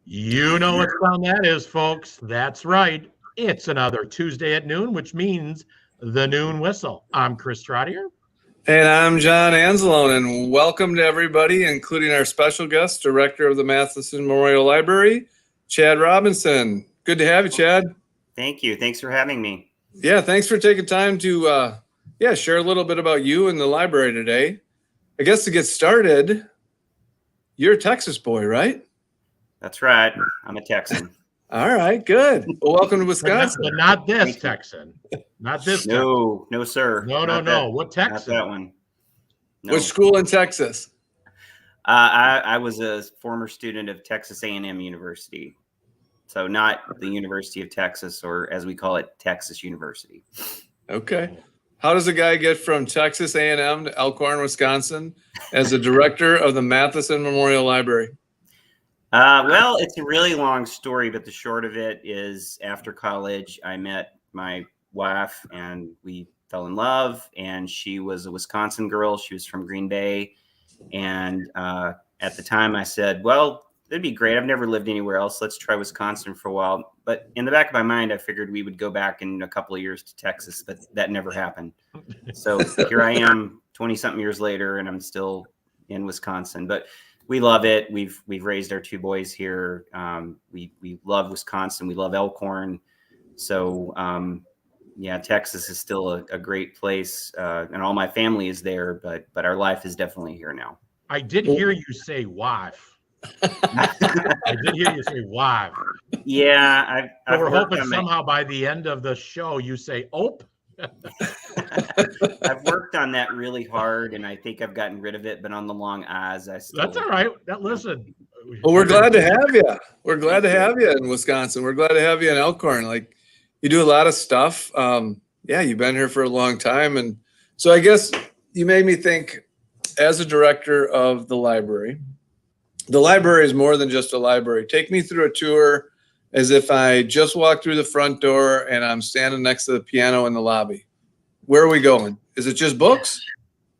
You know what time that is, folks. That's right. It's another Tuesday at noon, which means the noon whistle. I'm Chris Trottier. And I'm John Anzalone, and welcome to everybody, including our special guest, Director of the Matheson Memorial Library, Chad Robinson. Good to have you, Chad. Thank you. Thanks for having me. Yeah, thanks for taking time to share a little bit about you and the library today. I guess to get started, you're a Texas boy, right? That's right. I'm a Texan. All right, good. Well, welcome to Wisconsin. But not this Texan. Not this No, no, sir. No. What Texan? Not that one. No. Which school in Texas? I was a former student of Texas A&M University. So not the University of Texas, or as we call it, Texas University. Okay. How does a guy get from Texas A&M to Elkhorn, Wisconsin as the director of the Matheson Memorial Library? Well, it's a really long story, but the short of it is after college, I met my wife and we fell in love, and she was a Wisconsin girl. She was from Green Bay. And at the time I said, well, it'd be great. I've never lived anywhere else. Let's try Wisconsin for a while. But in the back of my mind, I figured we would go back in a couple of years to Texas, but that never happened. So here I am 20-something years later, and I'm still in Wisconsin. But we love it. We've raised our two boys here. We love Wisconsin. We love Elkhorn. So yeah, Texas is still a great place, and all my family is there. But our life is definitely here now. I did hear you say wife. I did hear you say wife. Yeah, I've we're hoping somehow by the end of the show you say ope. I've worked on that really hard, and I think I've gotten rid of it. But on the long eyes, I still. That's all right. Listen. Well, we're glad to have you. We're glad to have you in Wisconsin. We're glad to have you in Elkhorn. Like, you do a lot of stuff. Yeah, you've been here for a long time, and so I guess you made me think. As a director of the library is more than just a library. Take me through a tour as if I just walked through the front door and I'm standing next to the piano in the lobby. Where are we going? Is it just books?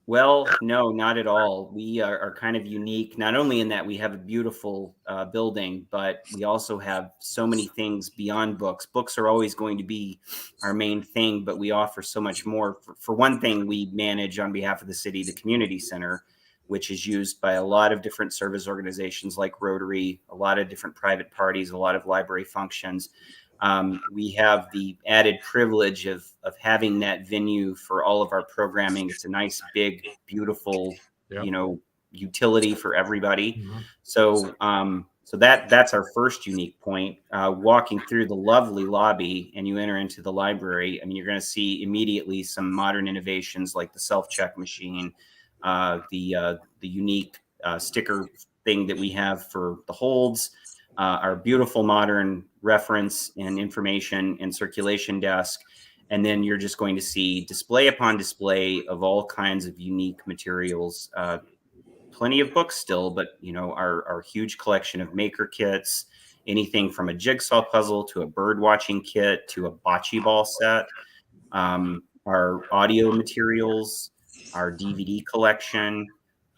Well, no, not at all. We are kind of unique, not only in that we have a beautiful building, but we also have so many things beyond books. Books are always going to be our main thing, but we offer so much more. For one thing, we manage on behalf of the city, the community center, which is used by a lot of different service organizations like Rotary, a lot of different private parties, a lot of library functions. We have the added privilege of having that venue for all of our programming. It's a nice, big, beautiful, utility for everybody. Mm-hmm. So that's our first unique point. Walking through the lovely lobby and you enter into the library, I mean, you're going to see immediately some modern innovations like the self-check machine, the unique sticker thing that we have for the holds, our beautiful modern reference and information and circulation desk. And then you're just going to see display upon display of all kinds of unique materials, plenty of books still, but our huge collection of maker kits, anything from a jigsaw puzzle to a bird watching kit to a bocce ball set, our audio materials, our DVD collection,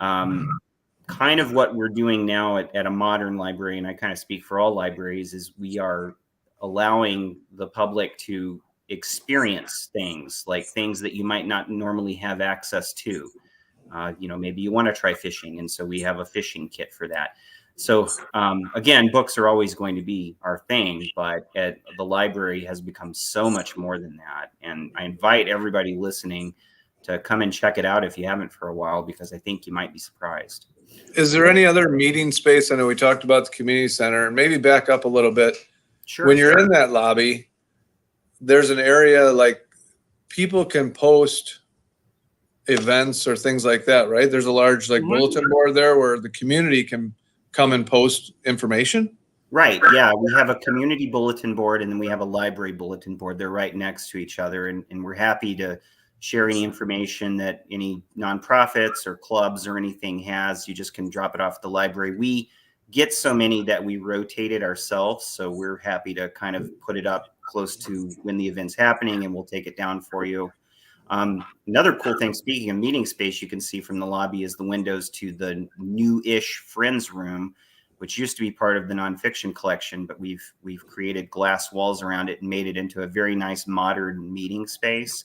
kind of what we're doing now at a modern library, and I kind of speak for all libraries, is we are allowing the public to experience things that you might not normally have access to. Maybe you want to try fishing, and so we have a fishing kit for that. So again, books are always going to be our thing, but the library has become so much more than that. And I invite everybody listening to come and check it out if you haven't for a while, because I think you might be surprised. Is there any other meeting space? I know we talked about the community center, and maybe back up a little bit. Sure. When you're in that lobby, there's an area like people can post events or things like that, right? There's a large bulletin board there where the community can come and post information. Right. Yeah. We have a community bulletin board, and then we have a library bulletin board. They're right next to each other, and we're happy to share any information that any nonprofits or clubs or anything has. You just can drop it off at the library. We get so many that we rotate it ourselves, so we're happy to kind of put it up close to when the event's happening, and we'll take it down for you. Another cool thing, speaking of meeting space, you can see from the lobby is the windows to the new-ish Friends room, which used to be part of the nonfiction collection, but we've created glass walls around it and made it into a very nice modern meeting space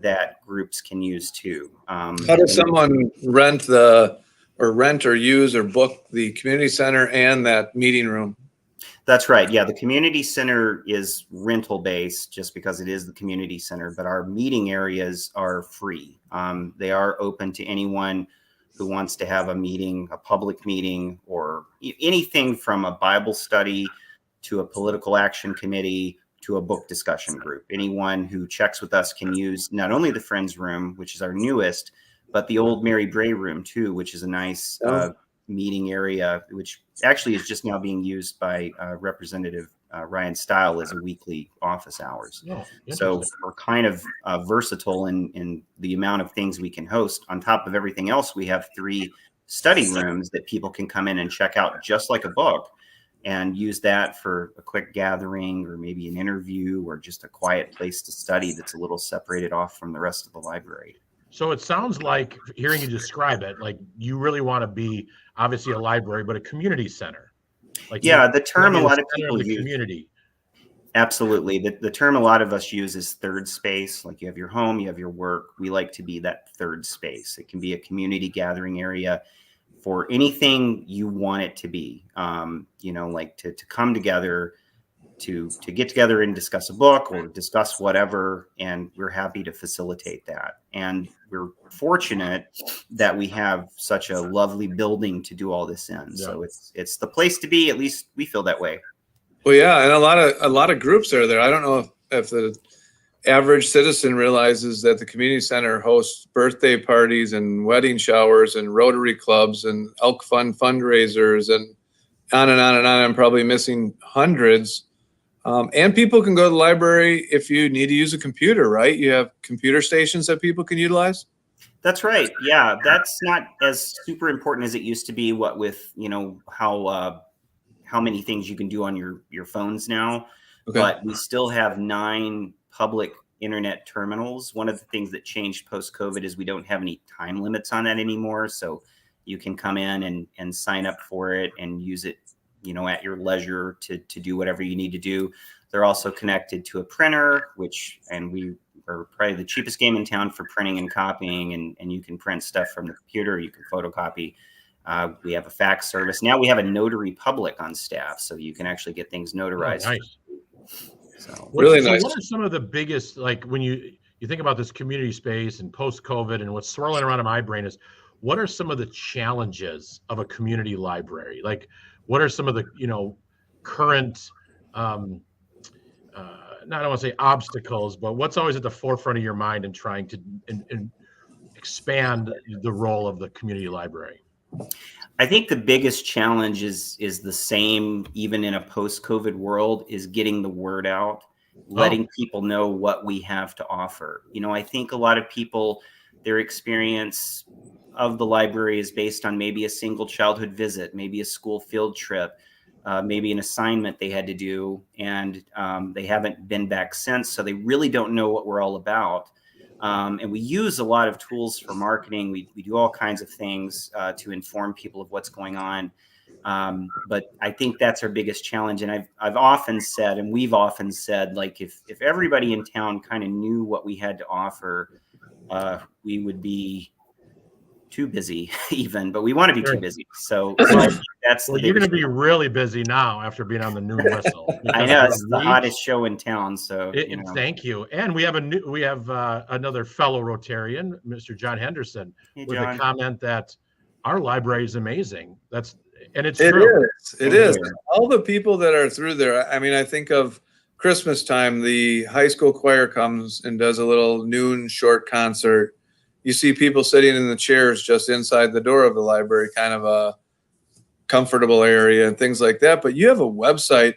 that groups can use too. How does someone rent or use or book the community center and that meeting room? That's right. Yeah, the community center is rental based just because it is the community center, but our meeting areas are free. They are open to anyone who wants to have a meeting, a public meeting, or anything from a Bible study to a political action committee to a book discussion group. Anyone who checks with us can use not only the Friends Room, which is our newest, but the old Mary Bray Room too, which is a nice meeting area, which actually is just now being used by Representative Ryan Stile as a weekly office hours. Oh, so we're kind of versatile in the amount of things we can host. On top of everything else, we have 3 study rooms that people can come in and check out just like a book and use that for a quick gathering or maybe an interview or just a quiet place to study that's a little separated off from the rest of the library. So it sounds like, hearing you describe it, like you really want to be obviously a library, but a community center. Like, yeah, the term a lot of people use. Community. Absolutely. The term a lot of us use is third space. Like you have your home, you have your work. We like to be that third space. It can be a community gathering area for anything you want it to be. Like to come together, to get together and discuss a book or discuss whatever, and we're happy to facilitate that. And we're fortunate that we have such a lovely building to do all this in. Yeah. So it's the place to be. At least we feel that way. Well, yeah, and a lot of groups are there. I don't know if the average citizen realizes that the community center hosts birthday parties and wedding showers and Rotary clubs and Elk Fund fundraisers and on and on and on. I'm probably missing hundreds. And people can go to the library if you need to use a computer, right? You have computer stations that people can utilize. That's right. Yeah, that's not as super important as it used to be. What with how many things you can do on your phones now. Okay. But we still have 9 public internet terminals. One of the things that changed post-COVID is we don't have any time limits on that anymore. So you can come in and sign up for it and use it at your leisure to do whatever you need to do. They're also connected to a printer, and we are probably the cheapest game in town for printing and copying, and you can print stuff from the computer, you can photocopy. We have a fax service. Now we have a notary public on staff, so you can actually get things notarized. Oh, nice. So really nice. What are some of the biggest, like when you think about this community space and post-COVID, and what's swirling around in my brain is, what are some of the challenges of a community library? Like, what are some of the, current, I don't want to say obstacles, but what's always at the forefront of your mind in trying to expand the role of the community library? I think the biggest challenge is the same, even in a post-COVID world, is getting the word out, letting people know what we have to offer. I think a lot of people, their experience of the library is based on maybe a single childhood visit, maybe a school field trip, maybe an assignment they had to do, and they haven't been back since, so they really don't know what we're all about. And we use a lot of tools for marketing. We do all kinds of things to inform people of what's going on. But I think that's our biggest challenge. And I've often said, and we've often said, like, if everybody in town kind of knew what we had to offer, we would be too busy even, but we want to be too busy. So that's you're going to be really busy now after being on the Noon Whistle. I know it's the hottest show in town. So thank you. And we have another fellow Rotarian, Mr. John Henderson, with a comment that our library is amazing. It's true. It is. All the people that are through there. I mean, I think of Christmas time, the high school choir comes and does a little noon short concert. You see people sitting in the chairs just inside the door of the library, kind of a comfortable area and things like that. But you have a website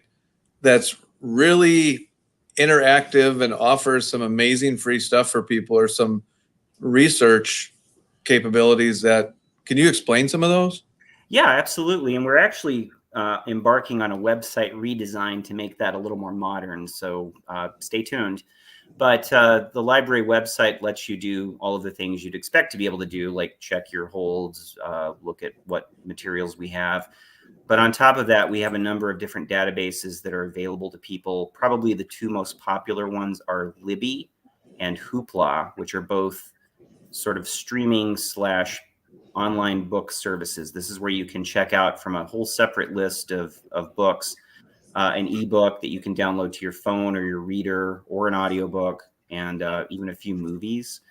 that's really interactive and offers some amazing free stuff for people, or some research capabilities can you explain some of those? Yeah, absolutely. And we're actually embarking on a website redesign to make that a little more modern. So stay tuned. But the library website lets you do all of the things you'd expect to be able to do, like check your holds, look at what materials we have. But on top of that, we have a number of different databases that are available to people. Probably the two most popular ones are Libby and Hoopla, which are both sort of streaming / online book services. This is where you can check out from a whole separate list of books, an ebook that you can download to your phone or your reader, or an audiobook, and even a few movies.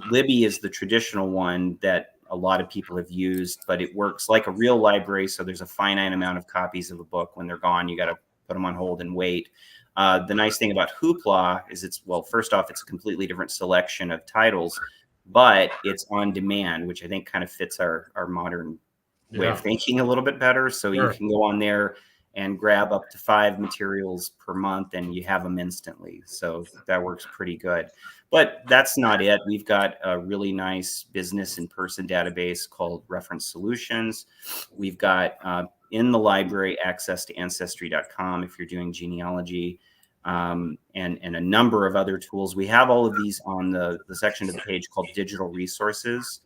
Libby is the traditional one that a lot of people have used, but it works like a real library. So there's a finite amount of copies of a book. When they're gone, you got to put them on hold and wait. The nice thing about Hoopla is first off, it's a completely different selection of titles, but it's on demand, which I think kind of fits our modern way of thinking a little bit better. So you can go on there and grab up to 5 materials per month, and you have them instantly. So that works pretty good. But that's not it. We've got a really nice business in person database called Reference Solutions. We've got in the library access to Ancestry.com if you're doing genealogy, and a number of other tools. We have all of these on the section of the page called Digital Resources.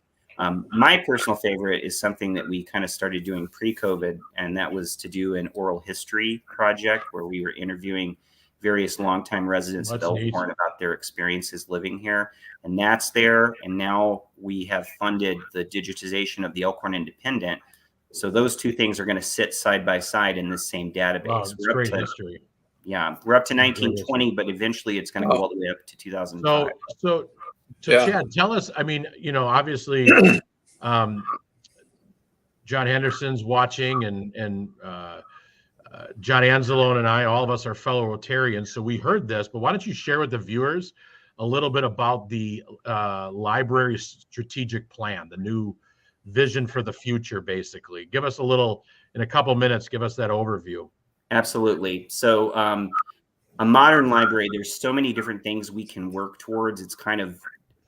My personal favorite is something that we kind of started doing pre-COVID, and that was to do an oral history project where we were interviewing various longtime residents of Elkhorn about their experiences living here. And that's there. And now we have funded the digitization of the Elkhorn Independent. So those two things are going to sit side by side in this same database. Wow, that's great history. Yeah, we're up to 1920, but eventually it's going to go all the way up to 2005. So Chad, tell us, I mean, obviously John Henderson's watching, and John Anzalone and I, all of us are fellow Rotarians. So we heard this, but why don't you share with the viewers a little bit about the library strategic plan, the new vision for the future, basically. Give us a little, in a couple minutes, give us that overview. Absolutely. So a modern library, there's so many different things we can work towards. It's kind of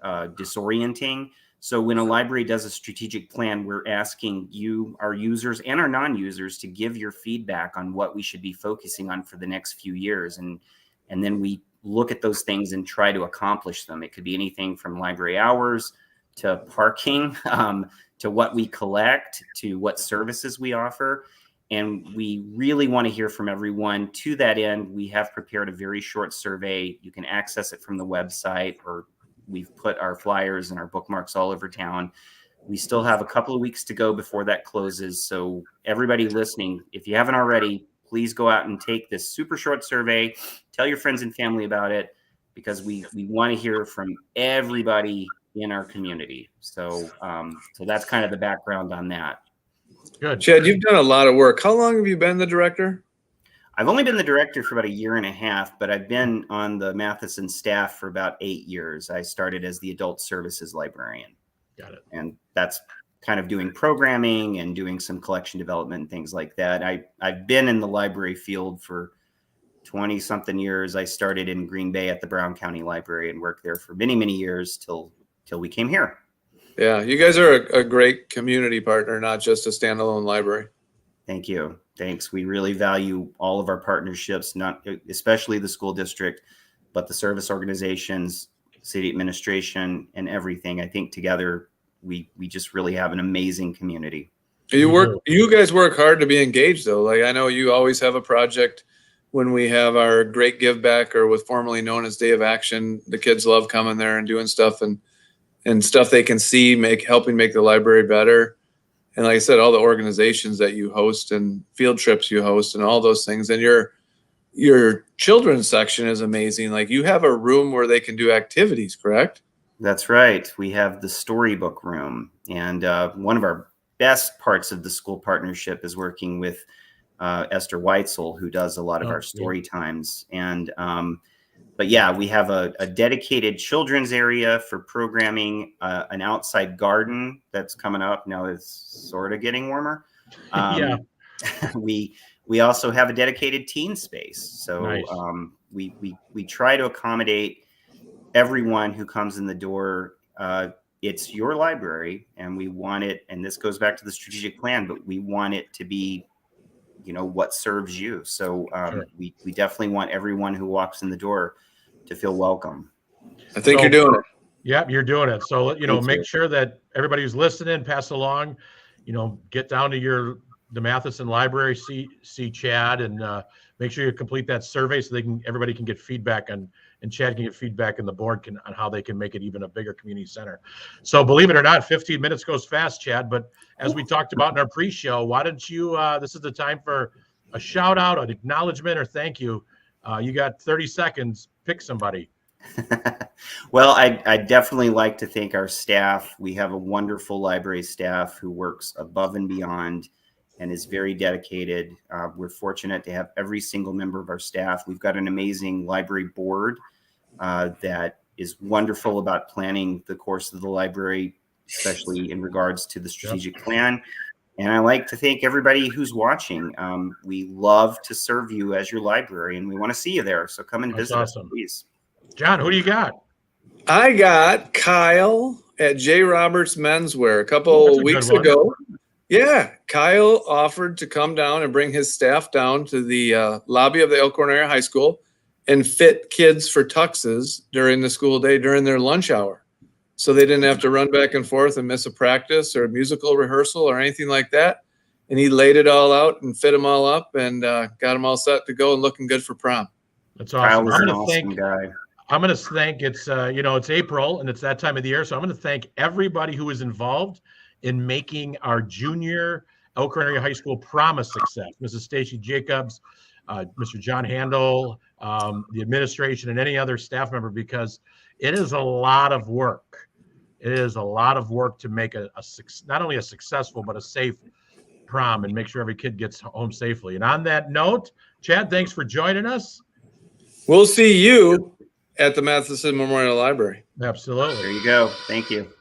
disorienting. So when a library does a strategic plan, we're asking you, our users and our non-users, to give your feedback on what we should be focusing on for the next few years. And then we look at those things and try to accomplish them. It could be anything from library hours to parking, to what we collect, to what services we offer. And we really want to hear from everyone. To that end, we have prepared a very short survey. You can access it from the website, or we've put our flyers and our bookmarks all over town. We still have a couple of weeks to go before that closes. So everybody listening, if you haven't already, please go out and take this super short survey. Tell your friends and family about it, because we want to hear from everybody in our community. So that's kind of the background on that. Good. Chad, you've done a lot of work. How long have you been the director? I've only been the director for about 1.5 years, but I've been on the Matheson staff for about 8 years. I started as the adult services librarian. Got it. And that's kind of doing programming and doing some collection development and things like that. I've been in the library field for 20-something years. I started in Green Bay at the Brown County Library and worked there for many, many years till we came here. Yeah, you guys are a great community partner, not just a standalone library. Thank you. Thanks. We really value all of our partnerships, not especially the school district, but the service organizations, city administration, and everything. I think together we just really have an amazing community. You guys work hard to be engaged, though. Like, I know you always have a project when we have our Great Give Back, or what's formerly known as Day of Action. The kids love coming there and doing stuff and stuff they can see, helping make the library better. And like I said, all the organizations that you host and field trips you host and all those things. And your children's section is amazing. Like, you have a room where they can do activities, correct? That's right. We have the storybook room. And one of our best parts of the school partnership is working with Esther Weitzel, who does a lot of our story times. And but yeah, we have a dedicated children's area for programming, an outside garden that's coming up. Now it's sort of getting warmer. Yeah. We also have a dedicated teen space. So nice. We try to accommodate everyone who comes in the door. It's your library, and we want it, and this goes back to the strategic plan, but we want it to be, what serves you. So Sure. we definitely want everyone who walks in the door to feel welcome. I think you're doing it. Yep, you're doing it. So, Thank make you. sure that everybody who's listening, pass along, get down to your the Matheson Library, see Chad, and make sure you complete that survey so everybody can get feedback on, and Chad can get feedback, and the board can on how they can make it even a bigger community center. So believe it or not, 15 minutes goes fast, Chad. But as we talked about in our pre-show, why don't you? This is the time for a shout out, an acknowledgement, or thank you. You got 30 seconds. Pick somebody. Well, I definitely like to thank our staff. We have a wonderful library staff who works above and beyond and is very dedicated. We're fortunate to have every single member of our staff. We've got an amazing library board that is wonderful about planning the course of the library, especially in regards to the strategic plan. And I like to thank everybody who's watching. We love to serve you as your library, and we want to see you there. So come and visit us, please. John, who do you got? I got Kyle at J. Roberts Menswear a couple weeks ago. Yeah, Kyle offered to come down and bring his staff down to the lobby of the Elkhorn Area High School and fit kids for tuxes during the school day during their lunch hour. So they didn't have to run back and forth and miss a practice or a musical rehearsal or anything like that. And he laid it all out and fit them all up and got them all set to go and looking good for prom. That's awesome. Kyle's an awesome guy. I'm going to thank, it's April and it's that time of the year. So I'm going to thank everybody who was involved in making our junior Elkhorn Area High School prom a success. Mrs. Stacy Jacobs, Mr. John Handel, the administration, and any other staff member, because it is a lot of work. It is a lot of work to make not only a successful, but a safe prom and make sure every kid gets home safely. And on that note, Chad, thanks for joining us. We'll see you at the Matheson Memorial Library. Absolutely. There you go. Thank you.